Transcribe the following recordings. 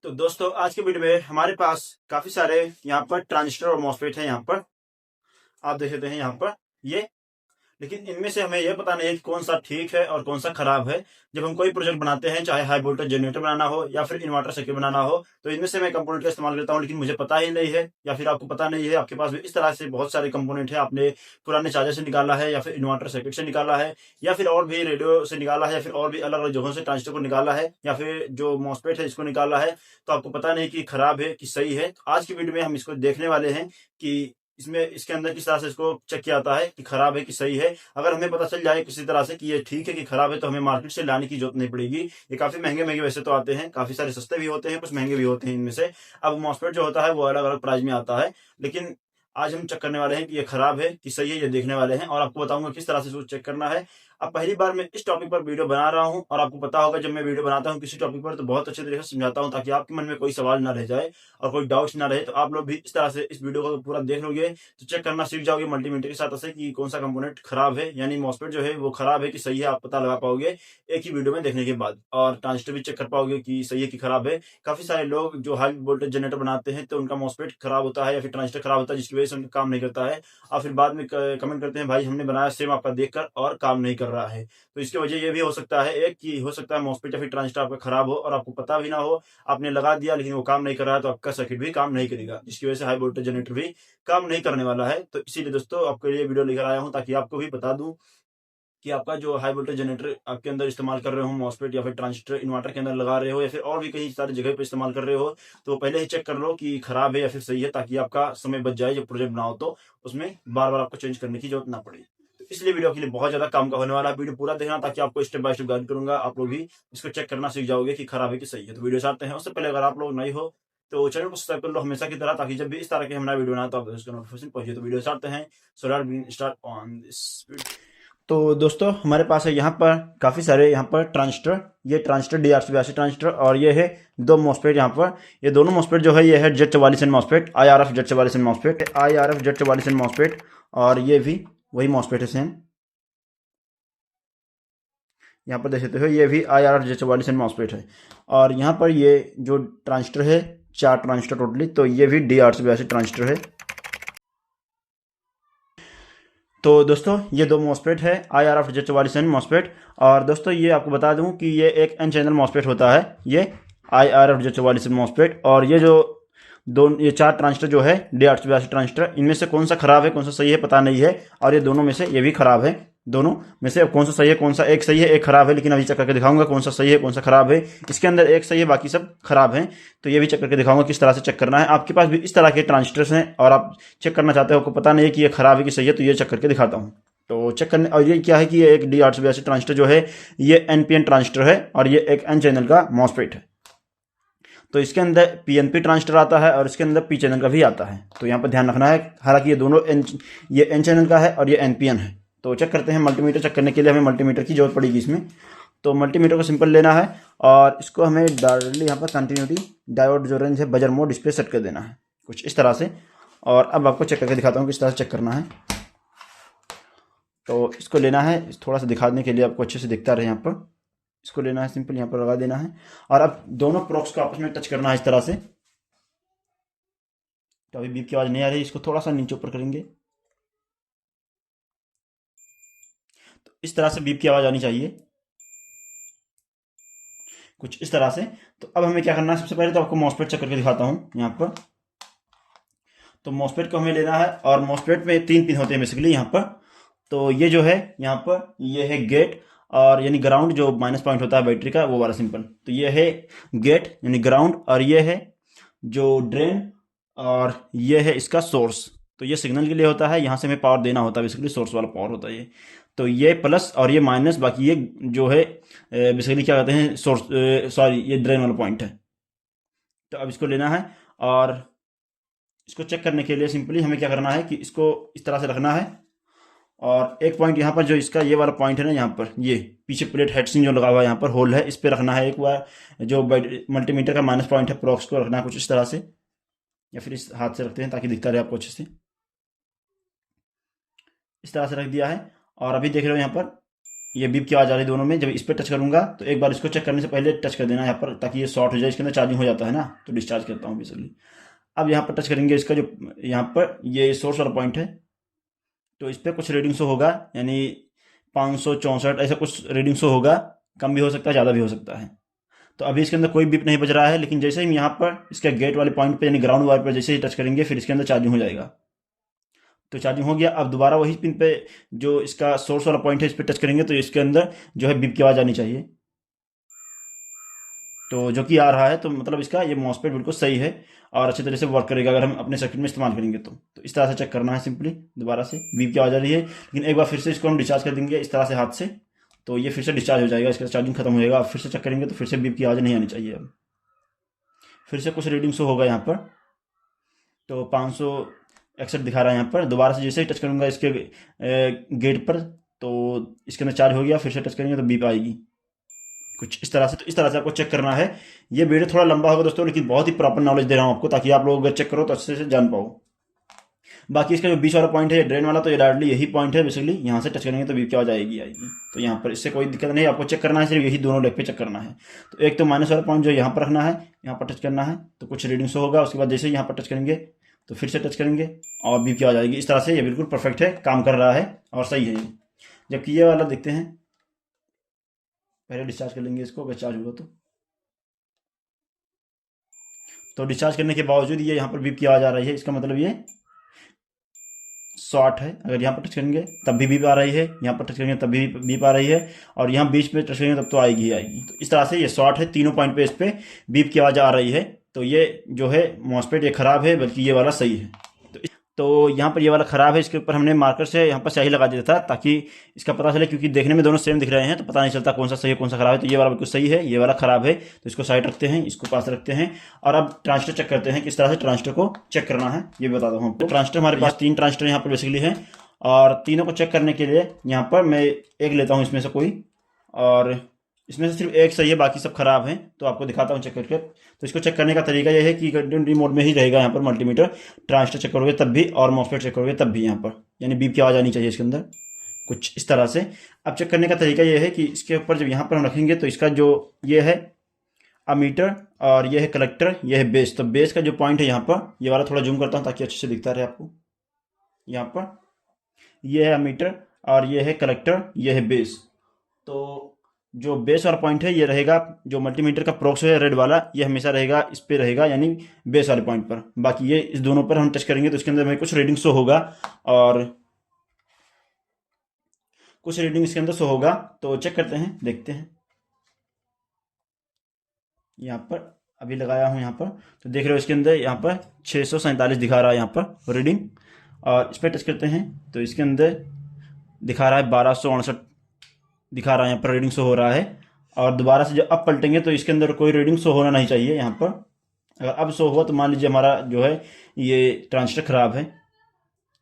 तो दोस्तों आज के वीडियो में हमारे पास काफी सारे यहाँ पर ट्रांजिस्टर और मॉसफेट है। यहाँ पर आप देख सकते हैं यहाँ पर ये, लेकिन इनमें से हमें यह पता नहीं है कि कौन सा ठीक है और कौन सा खराब है। जब हम कोई प्रोजेक्ट बनाते हैं, चाहे हाई वोल्टेज जनरेटर बनाना हो या फिर इन्वर्टर सर्किट बनाना हो, तो इनमें से मैं कंपोनेंट का इस्तेमाल करता हूं, लेकिन मुझे पता ही नहीं है या फिर आपको पता नहीं है। आपके पास भी इस तरह से बहुत सारे कंपोनेंट है, आपने पुराने चार्जर से निकाला है या फिर इन्वर्टर सर्किट से निकाला है या फिर और भी रेडियो से निकाला है या फिर और भी अलग अलग जगहों से ट्रांजिस्टर को निकाला है या फिर जो मॉसफेट है इसको निकाला है, तो आपको पता नहीं कि खराब है कि सही है। तो आज की वीडियो में हम इसको देखने वाले हैं कि इसमें इसके अंदर किस तरह से इसको चेक किया जाता है कि खराब है कि सही है। अगर हमें पता चल जाए किसी तरह से कि ये ठीक है कि खराब है, तो हमें मार्केट से लाने की जरूरत नहीं पड़ेगी। ये काफी महंगे महंगे वैसे तो आते हैं, काफी सारे सस्ते भी होते हैं, कुछ महंगे भी होते हैं इनमें से। अब मॉसफेट जो होता है वो अलग अलग प्राइस में आता है, लेकिन आज हम चेक करने वाले हैं कि ये खराब है कि सही है, ये देखने वाले हैं और आपको बताऊंगा किस तरह से इसको चेक करना है। अब पहली बार मैं इस टॉपिक पर वीडियो बना रहा हूं और आपको पता होगा जब मैं वीडियो बनाता हूं किसी टॉपिक पर तो बहुत अच्छे तरीके से समझाता हूं, ताकि आपके मन में कोई सवाल ना रह जाए और कोई डाउट्स ना रहे। तो आप लोग भी इस तरह से इस वीडियो को पूरा देख लोगे तो चेक करना सीख जाओगे मल्टीमीटर के साथ से कि कौन सा कंपोनेंट खराब है, यानी मॉसफेट जो है वो खराब है कि सही है, आप पता लगा पाओगे एक ही वीडियो में देखने के बाद। और ट्रांजिस्टर भी चेक कर पाओगे कि सही है कि खराब है। काफी सारे लोग जो हाई वोल्टेज जनरेटर बनाते हैं तो उनका मॉसफेट खराब होता है या फिर ट्रांजिस्टर खराब होता है, जिसकी वजह से उनका काम नहीं करता है और फिर बाद में कमेंट करते हैं भाई हमने बनाया सेम आपका देखकर और काम नहीं कर रहा है। तो इसकी वजह ये भी हो सकता है एक कि हो सकता है मॉसफेट या फिर ट्रांजिस्टर आपका खराब हो और आपको पता भी ना हो, आपने लगा दिया लेकिन वो काम नहीं कर रहा है, तो आपका सर्किट भी काम नहीं करेगा, जिसकी वजह से हाई वोल्टेज जनरेटर भी काम नहीं करने वाला है। तो इसीलिए दोस्तों आपके लिए वीडियो लेकर आया हूं, ताकि आपको भी बता दूं कि आपका जो हाई वोल्टेज जनरेटर आपके अंदर इस्तेमाल कर रहे हो, मॉसफेट या फिर ट्रांजिस्टर इन्वर्टर के अंदर लगा रहे हो या फिर और भी कहीं सारी जगह पे इस्तेमाल कर रहे हो, तो पहले ही चेक कर लो कि खराब है या फिर सही है, ताकि आपका समय बच जाए जब प्रोजेक्ट बनाओ तो उसमें बार बार आपको चेंज करने की जरूरत ना पड़े। तो इसलिए वीडियो के लिए बहुत ज्यादा काम का होने वाला है। वीडियो पूरा देखना ताकि आपको स्टेप बाय स्टेप गाइड करूंगा, आप लोग भी इसको चेक करना सीख जाओगे कि खराब है कि सही है। तो वीडियो चाहते हैं उससे पहले अगर आप लोग नए हो तो चैनल को सब्सक्राइब कर लो हमेशा की तरह, ताकि जब भी इस तरह के हम नया वीडियो बनाए तो आप उसका नोटिफिकेशन पहुंचे। तो वीडियो चाहते हैं so let's start on this video. तो दोस्तों हमारे पास है यहाँ पर काफ़ी सारे यहाँ पर ट्रांजिस्टर, ये ट्रांजिस्टर DR82 ट्रांजिस्टर और ये है दो मॉसफेट। यहाँ पर ये दोनों मॉसफेट जो है ये है Z44N MOSFET, IRF Z44N MOSFET, IRF Z44N MOSFET, और ये भी वही मॉसफेट है सेम। यहाँ पर देख सकते हो ये भी IRF Z44N मॉसफेट है। और यहाँ पर ये जो ट्रांजिस्टर है 4 ट्रांजिस्टर टोटली, तो ये भी DR82 ट्रांजिस्टर है। तो दोस्तों ये दो मॉसफेट है IRF Z44N मॉसफेट। और दोस्तों ये आपको बता दूं कि ये एक N चैनल मॉसफेट होता है, ये IRF Z44N मॉसफेट। और ये जो ये 4 ट्रांजिस्टर जो है D882 ट्रांजिस्टर, इनमें से कौन सा खराब है कौन सा सही है पता नहीं है, और ये दोनों में से ये भी खराब है। दोनों में से अब कौन सा सही है, कौन सा एक सही है एक खराब है, लेकिन अभी चेक करके दिखाऊंगा कौन सा सही है कौन सा खराब है। इसके अंदर एक सही है बाकी सब खराब है, तो ये भी चेक करके दिखाऊंगा किस तरह से चेक करना है। आपके पास भी इस तरह के ट्रांजिस्टर्स हैं और आप चेक करना चाहते हो, आपको पता नहीं है कि ये खराब है कि सही है, तो ये चेक करके दिखाता हूँ। तो चेक करने, और ये क्या है कि ये एक D882 ट्रांजिस्टर जो है ये NPN ट्रांजिस्टर है और ये एक N चैनल का मॉसफेट है। तो इसके अंदर PNP ट्रांजिस्टर आता है और इसके अंदर P चैनल का भी आता है, तो यहाँ पर ध्यान रखना है। हालांकि ये दोनों ये N चैनल का है और ये NPN है। तो चेक करते हैं, मल्टीमीटर चेक करने के लिए हमें मल्टीमीटर की जरूरत पड़ेगी इसमें। तो मल्टीमीटर को सिंपल लेना है और इसको हमें डायरेक्टली यहाँ पर कंटिन्यूटी डायोड जो रेंज है बजर मोड डिस्प्ले सेट कर देना है कुछ इस तरह से। और अब आपको चेक करके दिखाता हूँ किस तरह से चेक करना है। तो इसको लेना है, थोड़ा सा दिखाने के लिए आपको अच्छे से दिखता रहे। यहाँ पर इसको लेना है, सिंपल यहाँ पर लगा देना है और अब दोनों प्रोक्स को आपस में टच करना है इस तरह से। तो अभी बीप की आवाज़ नहीं आ रही, इसको थोड़ा सा नीचे ऊपर करेंगे तो इस तरह से बीप की आवाज़ आनी चाहिए कुछ इस तरह से। तो अब हमें क्या करना है, सबसे पहले तो आपको मॉसफेट चेक करके दिखाता हूँ यहाँ पर। तो मॉसफेट को हमें लेना है और मॉसफेट में 3 पिन होते हैं बेसिकली यहाँ पर। तो ये जो है यहाँ पर ये है गेट, और यानी ग्राउंड जो माइनस पॉइंट होता है बैटरी का वो वाला सिंपल। तो ये है गेट यानी ग्राउंड, और ये है जो ड्रेन, और ये है इसका सोर्स। तो ये सिग्नल के लिए होता है, यहाँ से हमें पावर देना होता है, बेसिकली सोर्स वाला पावर होता है ये। तो ये प्लस और ये माइनस, बाकी ये जो है बेसिकली क्या कहते हैं सोर्स, सॉरी ये ड्रेन वाला पॉइंट है। तो अब इसको लेना है और इसको चेक करने के लिए सिंपली हमें क्या करना है कि इसको इस तरह से रखना है। और एक पॉइंट यहाँ पर जो इसका ये वाला पॉइंट है ना, यहाँ पर ये पीछे प्लेट हेडसिंग जो लगा हुआ है यहाँ पर होल है, इस पर रखना है एक बार। जो मल्टीमीटर का माइनस पॉइंट है प्रोक्स को रखना है कुछ इस तरह से, या फिर इस हाथ से रखते हैं ताकि दिखता रहे आपको अच्छे से। इस तरह से रख दिया है और अभी देख रहे हो यहाँ पर ये बीप की आवाज़ आ रही है दोनों में। जब इस पर टच करूंगा तो एक बार इसको चेक करने से पहले टच कर देना यहाँ पर, ताकि ये शॉर्ट हो जाए। इसके अंदर चार्जिंग हो जाता है ना, तो डिस्चार्ज करता हूँ बेसिकली। अब यहाँ पर टच करेंगे, इसका जो यहाँ पर ये सोर्स वाला पॉइंट है, तो इस पर कुछ रीडिंग शो होगा, यानी 564 ऐसा कुछ रीडिंग शो होगा। कम भी हो सकता है, ज़्यादा भी हो सकता है। तो अभी इसके अंदर कोई बीप नहीं बज रहा है, लेकिन जैसे ही हम यहाँ पर इसके गेट वाले पॉइंट पे यानी ग्राउंड वायर पर जैसे ही टच करेंगे, फिर इसके अंदर चार्जिंग हो जाएगा। तो चार्जिंग हो गया। अब दोबारा वही पिन पे जो इसका सोर्स वाला पॉइंट है, इस पर टच करेंगे तो इसके अंदर जो है बीप की आवाज़ आनी चाहिए, तो जो कि आ रहा है। तो मतलब इसका ये मॉसफेट बिल्कुल सही है और अच्छे तरह से वर्क करेगा अगर हम अपने सर्किट में इस्तेमाल करेंगे तो इस तरह से चेक करना है सिंपली। दोबारा से बीप की आवाज़ आ रही है, लेकिन एक बार फिर से इसको हम डिस्चार्ज कर देंगे इस तरह से हाथ से, तो ये फिर से डिस्चार्ज हो जाएगा, इसका चार्जिंग खत्म हो जाएगा। अब फिर से चेक करेंगे तो फिर से बीप की आवाज़ नहीं आनी चाहिए। अब फिर से कुछ रीडिंग शो होगा यहाँ पर, तो 561 दिखा रहा है यहाँ पर। दोबारा से जैसे ही टच करूँगा इसके गेट पर, तो इसके अंदर चार्ज हो गया। फिर से टच करेंगे तो बीप आएगी कुछ इस तरह से। तो इस तरह से आपको चेक करना है। ये वीडियो थोड़ा लंबा होगा दोस्तों, लेकिन बहुत ही प्रॉपर नॉलेज दे रहा हूँ आपको, ताकि आप लोग अगर चेक करो तो अच्छे से जान पाओ। बाकी इसका जो बीच वाला पॉइंट है, ड्रेन वाला, तो ये डायरेक्टली यही पॉइंट है बेसिकली। यहाँ से टच करेंगे तो बीप की आवाज़ आएगी। तो यहाँ पर इससे कोई दिक्कत नहीं, आपको चेक करना है, सिर्फ यही दोनों लेग पे चेक करना है। तो एक तो माइनस वाला पॉइंट जो यहाँ पर रखना है, यहाँ पर टच करना है तो कुछ रीडिंग शो होगा। उसके बाद जैसे ही यहाँ पर टच करेंगे तो फिर से टच करेंगे और बीप की आवाज़ आएगी। इस तरह से ये बिल्कुल परफेक्ट है, काम कर रहा है और सही है ये। जबकि ये वाला देखते हैं, पहले डिस्चार्ज कर लेंगे इसको, अगर चार्ज होगा तो डिस्चार्ज करने के बावजूद ये यहाँ पर बीप की आवाज़ आ रही है, इसका मतलब ये शॉर्ट है। अगर यहाँ पर टच करेंगे तब भी बीप आ रही है, यहाँ पर टच करेंगे तब भी बीप आ रही है, और यहाँ बीच में टच करेंगे तब तो आएगी ही आएगी। तो इस तरह से ये शॉर्ट है, तीनों पॉइंट पे इस पर बीप की आवाज़ आ रही है। तो ये जो है मॉसफेट ये खराब है, बल्कि ये वाला सही है। तो यहाँ पर ये वाला ख़राब है, इसके ऊपर हमने मार्कर से यहाँ पर स्याही लगा दिया था, ताकि इसका पता चले, क्योंकि देखने में दोनों सेम दिख रहे हैं तो पता नहीं चलता कौन सा सही है कौन सा ख़राब है। तो ये वाला बिल्कुल सही है, ये वाला ख़राब है। तो इसको साइड रखते हैं, इसको पास रखते हैं, और अब ट्रांजिस्टर चेक करते हैं। किस तरह से ट्रांजिस्टर को चेक करना है ये भी बताता हूँ आपको। ट्रांजिस्टर हमारे पास 3 ट्रांजिस्टर यहाँ पर बेसिकली हैं, और तीनों को चेक करने के लिए यहाँ पर मैं एक लेता हूँ इसमें से कोई, और इसमें से सिर्फ एक सही है, बाकी सब खराब हैं। तो आपको दिखाता हूँ चेक करके। तो इसको चेक करने का तरीका यह है कि कंटिन्यूटी मोड में ही रहेगा यहाँ पर मल्टीमीटर। ट्रांजिस्टर चेक करोगे तब भी, और मॉसफेट चेक करोगे तब भी, यहाँ पर यानी बीप की आवाज़ आनी चाहिए इसके अंदर कुछ इस तरह से। अब चेक करने का तरीका यह है कि इसके ऊपर जब यहाँ पर हम रखेंगे तो इसका जो ये है अमीटर, और ये है कलेक्टर, ये है बेस। तो बेस का जो पॉइंट है यहाँ पर, ये वाला थोड़ा जूम करता हूँ ताकि अच्छे से दिखता रहे आपको। यहाँ पर ये है अमीटर, और ये है कलेक्टर, ये है बेस। तो जो बेस वाला पॉइंट है ये रहेगा, जो मल्टीमीटर का प्रोक्स है रेड वाला, ये हमेशा रहेगा इस पे रहेगा, यानी बेस वाले पॉइंट पर। बाकी ये इस दोनों पर हम टच करेंगे तो इसके अंदर हमें कुछ रीडिंग शो होगा, और कुछ रीडिंग इसके अंदर शो होगा। तो चेक करते हैं, देखते हैं। यहाँ पर अभी लगाया हूँ यहाँ पर, तो देख रहे हो इसके अंदर यहाँ पर 647 दिखा रहा है यहाँ पर रीडिंग। और इस पर टच करते हैं तो इसके अंदर दिखा रहा है 1268 दिखा रहा है, यहाँ पर रीडिंग शो हो रहा है। और दोबारा से जब अब पलटेंगे तो इसके अंदर कोई रीडिंग शो होना नहीं चाहिए यहाँ पर। अगर अब शो हुआ तो मान लीजिए हमारा जो है ये ट्रांजिस्टर खराब है।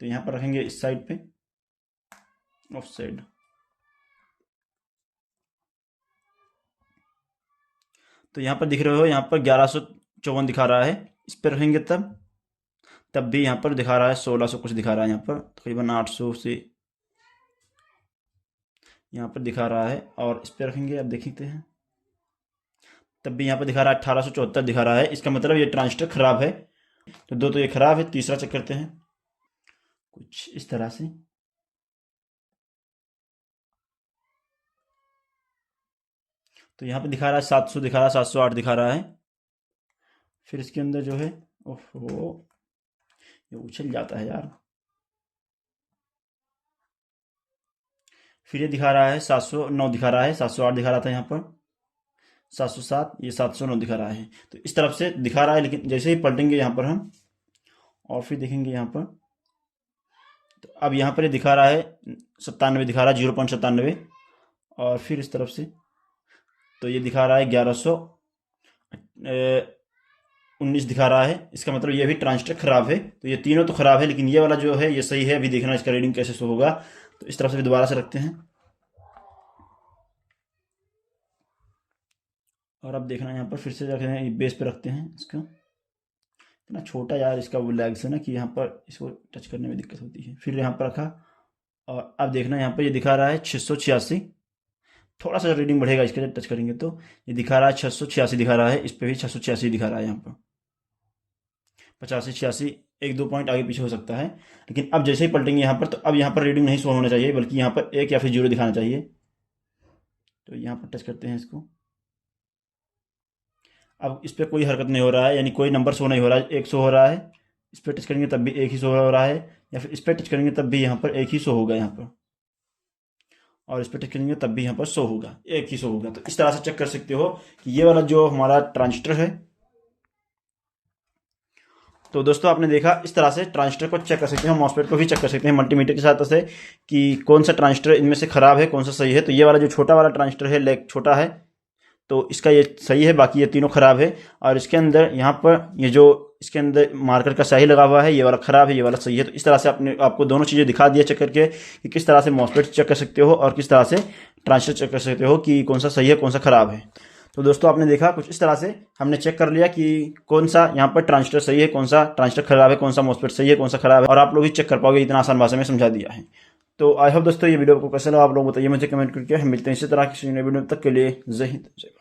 तो यहाँ पर रखेंगे इस साइड पे, ऑफ साइड। तो यहाँ पर दिख रहे हो, यहाँ पर 1154 दिखा रहा है। इस पर रखेंगे तब भी यहाँ पर दिखा रहा है 1600 कुछ दिखा रहा है, यहाँ पर तकरीबन 800 से यहाँ पर दिखा रहा है। और इस पर रखेंगे, अब देखते हैं, तब भी यहाँ पर दिखा रहा है 1874 दिखा रहा है। इसका मतलब ये ट्रांजिस्टर खराब है। तो दो तो ये खराब है, तीसरा चेक करते हैं कुछ इस तरह से। तो यहाँ पे दिखा रहा है 700 दिखा रहा है, 708 दिखा रहा है। फिर इसके अंदर जो है, ओहो ये उछल जाता है यार। फिर ये दिखा रहा है 709 दिखा रहा है, 708 दिखा रहा था यहाँ पर, 707, ये 709 दिखा रहा है। तो इस तरफ से दिखा रहा है, लेकिन जैसे ही पलटेंगे यहाँ पर हम और फिर देखेंगे यहाँ पर, तो अब यहाँ पर ये दिखा रहा है 97 दिखा रहा है, 0.97। और फिर इस तरफ से तो ये दिखा रहा है 1119 दिखा रहा है। इसका मतलब ये भी ट्रांजिस्टर खराब है। तो ये तीनों तो खराब है, लेकिन ये वाला जो है ये सही है। अभी देखना इसका रीडिंग कैसे शो होगा। तो इस तरफ से भी दोबारा से रखते हैं, और अब देखना यहाँ पर फिर से रखते हैं, बेस पे रखते हैं। इसका इतना छोटा यार इसका वो लैग से ना, कि यहाँ पर इसको टच करने में दिक्कत होती है। फिर यहाँ पर रखा, और अब देखना यहाँ पर ये दिखा रहा है 686। थोड़ा सा रीडिंग बढ़ेगा इसके टच करेंगे तो ये दिखा रहा है 686 दिखा रहा है, इस पर भी 686 दिखा रहा है। यहाँ पर 85 86 एक दो पॉइंट आगे पीछे हो सकता है, लेकिन अब जैसे ही पलटेंगे यहाँ पर तो अब यहाँ पर रीडिंग नहीं शो होना चाहिए, बल्कि यहाँ पर 1 या फिर 0 दिखाना चाहिए। तो यहाँ पर टच करते हैं इसको। अब इस पर कोई हरकत नहीं हो रहा है, यानी कोई नंबर शो नहीं हो रहा है, 1 शो हो रहा है। इस पर टच करेंगे तब भी 1 ही शो हो रहा है, या फिर इस पर टच करेंगे तब भी यहाँ पर 1 ही शो होगा यहाँ पर, और इस पर टच करेंगे तब भी यहाँ पर शो होगा, 1 ही शो होगा। तो इस तरह से चेक कर सकते हो कि ये वाला जो हमारा ट्रांजिस्टर है। तो दोस्तों आपने देखा, इस तरह से ट्रांजिस्टर को चेक कर सकते हैं, मॉसफेट को भी चेक कर सकते हैं मल्टीमीटर के साथ से कि कौन सा ट्रांजिस्टर इनमें से खराब है, कौन सा सही है। तो ये वाला जो छोटा वाला ट्रांजिस्टर है, लेग छोटा है, तो इसका ये सही है, बाकी ये तीनों खराब है। और इसके अंदर यहाँ पर ये जो इसके अंदर मार्कर का स्याही लगा हुआ है, ये वाला खराब है, ये वाला सही है। तो इस तरह से आपको दोनों चीज़ें दिखा दिया चेक करके कि किस तरह से मॉसफेट चेक कर सकते हो और किस तरह से ट्रांजिस्टर चेक कर सकते हो कि कौन सा सही है, कौन सा खराब है। तो दोस्तों आपने देखा, कुछ इस तरह से हमने चेक कर लिया कि कौन सा यहाँ पर ट्रांजिस्टर सही है, कौन सा ट्रांजिस्टर खराब है, कौन सा मॉसफेट सही है, कौन सा खराब है, और आप लोग भी चेक कर पाओगे, इतना आसान भाषा में समझा दिया है। तो आई होप दोस्तों ये वीडियो आपको कैसा लगा, आप लोग बताइए मुझे कमेंट करके। हम मिलते हैं इसी तरह किसी नए वीडियो, तक के लिए जय हिंद जय भारत।